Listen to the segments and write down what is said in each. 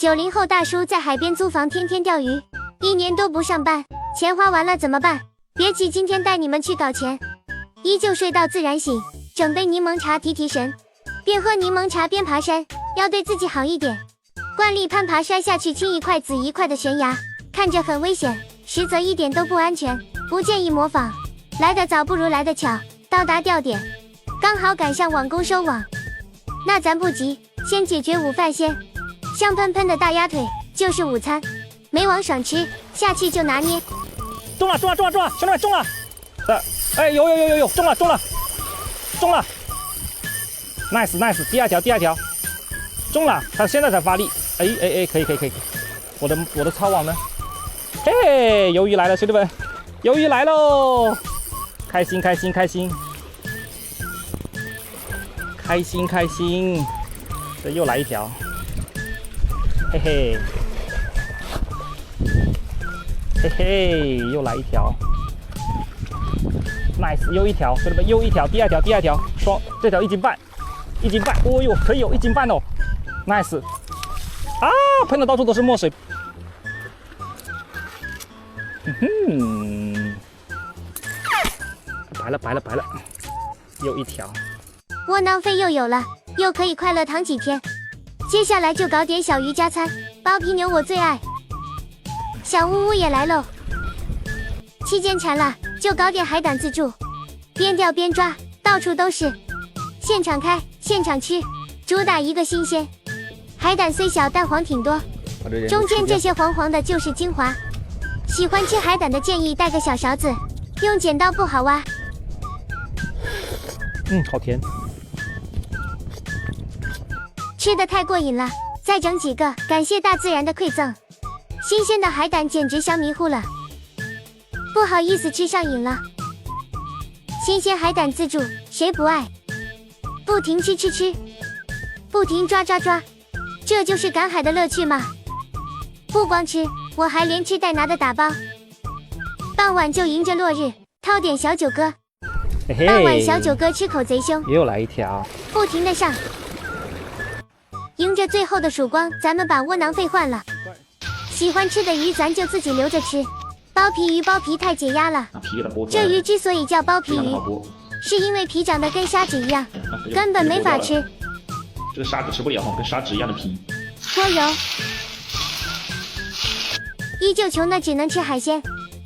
90后大叔在海边租房，天天钓鱼，1年都不上班，钱花完了怎么办？别急，今天带你们去搞钱。依旧睡到自然醒，整杯柠檬茶提提神，边喝柠檬茶边爬山，要对自己好一点。惯例攀爬摔下去青一块紫一块的悬崖，看着很危险，实则一点都不安全，不建议模仿。来得早不如来得巧，到达钓点刚好赶上网工收网。那咱不急，先解决午饭先。香喷喷的大鸭腿就是午餐，没网爽吃，下去就拿捏。中了，兄弟们中了！哎，有，中了 ，nice， 第二条，中了，他现在才发力，哎，可以，我的抄网呢？嘿，鱿鱼来了，兄弟们，鱿鱼来喽！开心，这又来一条，嘿，又来一条 ，nice， 又一条，兄弟们，又一条，第二条，双，这条1斤半，哦呦，可以有1斤半哦 ，nice， 啊，喷的到处都是墨水，白了，又一条，窝囊废又有了，又可以快乐躺几天。接下来就搞点小鱼加餐，包皮牛我最爱。小呜呜也来喽，期间馋了就搞点海胆自助，边钓边抓，到处都是，现场开现场吃，主打一个新鲜。海胆虽小但黄挺多，中间这些黄黄的就是精华。喜欢吃海胆的建议带个小勺子，用剪刀不好挖。好甜，吃得太过瘾了，再整几个，感谢大自然的馈赠。新鲜的海胆简直香迷糊了，不好意思吃上瘾了。新鲜海胆自助，谁不爱？不停吃，不停抓，这就是赶海的乐趣嘛。不光吃，我还连吃带拿的打包。傍晚就迎着落日，掏点小酒歌。傍晚小酒歌吃口贼凶，又来一条，不停的上。迎着最后的曙光，咱们把窝囊废换了。喜欢吃的鱼咱就自己留着吃，包皮鱼包皮太解压了。这鱼之所以叫包皮鱼，是因为皮长得跟砂纸一样，根本没法吃。这个砂纸吃不了，跟砂纸一样的皮。脱油。依旧穷的只能吃海鲜，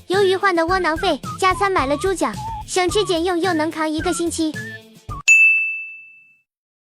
由于换的窝囊废，加餐买了猪脚，省吃俭用又能扛1个星期。